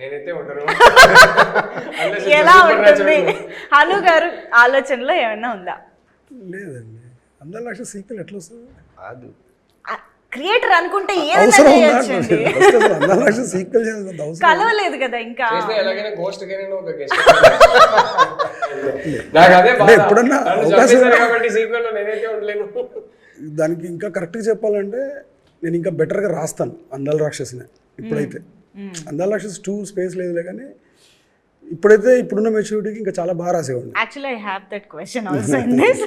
నేనైతే ఉండను. ఎలా ఉంటుంది హను గారు ఆలోచనలో ఏమైనా ఉందా? లేదండి, అందరి లక్ష సీక్వెల్ ఎట్లా వస్తుంది? కాదు క్రియేటర్ అనుకుంటే ఏదైనా అవసరం ఉందా? చేయొచ్చండి. ఫస్ట్ అసలు అందరి లక్ష సీక్వెల్ చేయాల్సిన అవసరం కలవలేదు కదా ఇంకా. చేస్తే ఎలాగైనా గోస్ట్ గా నేను ఒక గెస్ట్ నాకు అదే బాధ. అంటే ఎప్పుడన్నా నన్ను అవకాశం చంపేశారు కాబట్టి సీక్వెల్ లో నేనైతే ఉండలేను. దానికి ఇంకా కరెక్ట్గా చెప్పాలంటే నేను ఇంకా బెటర్గా రాస్తాను అందాల రాక్షసిని. ఇప్పుడైతే అందాల రాక్షసి 2 స్పేస్ లేదులే, కానీ ఇప్పుడైతే ఇప్పుడున్న మెచ్యూరిటీకి ఇంకా చాలా బాగా రాసేవాడిని. Actually I have that question also in this.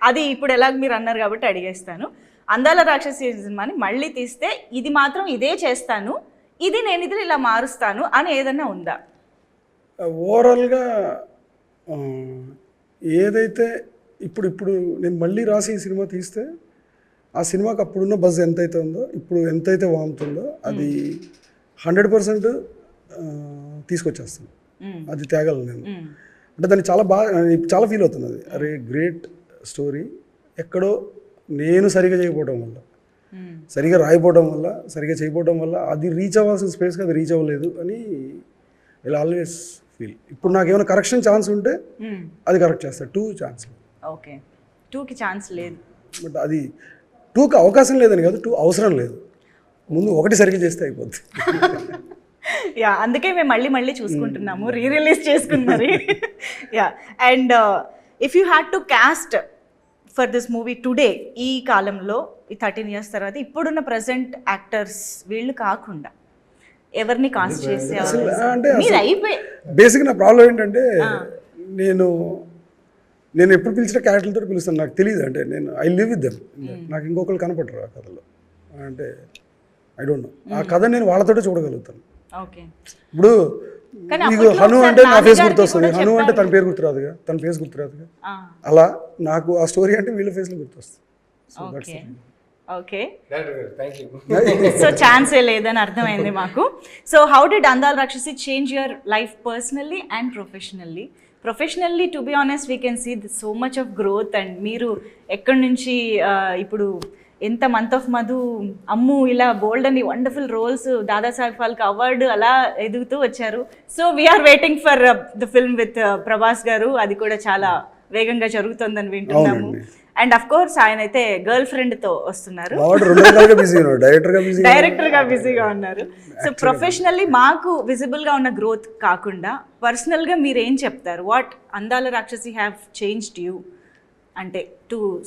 అది ఇప్పుడు ఎలాగ మీరు అన్నారు కాబట్టి అడిగేస్తాను. అందాల రాక్షసి సినిమాని మళ్ళీ తీస్తే ఇది మాత్రం ఇదే చేస్తాను, ఇది నేను ఇది ఇలా మారుస్తాను అని ఏదన్నా ఉందా? ఓవరాల్గా ఏదైతే ఇప్పుడు నేను మళ్ళీ రాసి ఈ సినిమా తీస్తే ఆ సినిమాకి అప్పుడున్న బజ్ ఎంతైతే ఉందో ఇప్పుడు ఎంతైతే వాముతుందో అది 100% తీసుకొచ్చేస్తాను. అది తేగలను నేను. అంటే దాన్ని చాలా బాగా చాలా ఫీల్ అవుతుంది. అది అరే గ్రేట్ స్టోరీ, ఎక్కడో నేను సరిగా చేయకపోవడం వల్ల, సరిగా రాయిపోవడం వల్ల, సరిగా చేయకపోవడం వల్ల అది రీచ్ అవ్వాల్సిన స్పేస్కి అది రీచ్ అవ్వలేదు అని ఇలా ఆల్వేస్ ఫీల్. ఇప్పుడు నాకు ఏమైనా కరెక్షన్ ఛాన్స్ ఉంటే అది కరెక్ట్ చేస్తాను. 2 ఛాన్స్. ఓకే, 2కి ఛాన్స్ లేదు. బట్ అది 2కి అవకాశం లేదని కాదు, 2 అవసరం లేదు. ముందు 1 సరిగ్గా చేస్తే అయిపోద్ది. యా, అందుకే మేము మళ్ళీ చూసుకుంటున్నాము, రిలీజ్ చేసుకుని మరి. Yeah, and if you had to cost for this movie today, ఈ కాలంలో ఈ 13 years తర్వాత ఇప్పుడున్న ప్రజెంట్ యాక్టర్స్ వీళ్ళు కాకుండా ఎవరిని కాస్ట్ చేసే మీరు అయిపోయి? బేసిక్ నా ప్రాబ్లం ఏంటంటే నేను ఎప్పుడు పిలిచిన క్యారెక్టర్లతో పిలుస్తాను. నాకు తెలియదు, అంటే నేను ఐ లివ్ విత్ దెమ్. నాకు ఇంకొకరు కనపడరు ఆ కథలో. అంటే ఐ డోంట్ నో, ఆ కథ నేను వాళ్ళతోటే చూడగలుగుతాను. ఓకే, ఇప్పుడు నీకు హను అంటే నా ఫేస్ గుర్తొస్తుంది, హను అంటే తన పేరు గుర్తురాదుగా, తన ఫేస్ గుర్తురాదుగా. అలా నాకు ఆ స్టోరీ అంటే వీళ్ళ ఫేస్లో గుర్తొస్తుంది. Okay, thank you. సో ఛాన్సే లేదని అర్థమైంది మాకు. So how did Andala Rakshasi change your life personally and professionally? Professionally to be honest we can see so much of growth. And మీరు ఎక్కడి నుంచి ఇప్పుడు ఎంత మంత్ ఆఫ్ మధు, అమ్ము, ఇలా బోల్డ్ అని wonderful roles, Dadasaheb Phalke award అలా ఎదుగుతూ వచ్చారు. So we are waiting for the film with Prabhas garu. అది కూడా చాలా వేగంగా జరుగుతుందని వింటున్నాము. అండ్ అఫ్ కోర్స్ ఆయన అయితే గర్ల్ ఫ్రెండ్తో వస్తున్నారు, డైరెక్టర్గా బిజీగా ఉన్నారు. సో ప్రొఫెషనల్లీ మాకు విజిబుల్గా ఉన్న గ్రోత్ కాకుండా పర్సనల్గా మీరు ఏం చెప్తారు? వాట్ అందాల రాక్షసి హ్యావ్ చేంజ్డ్ యూ అంటే టు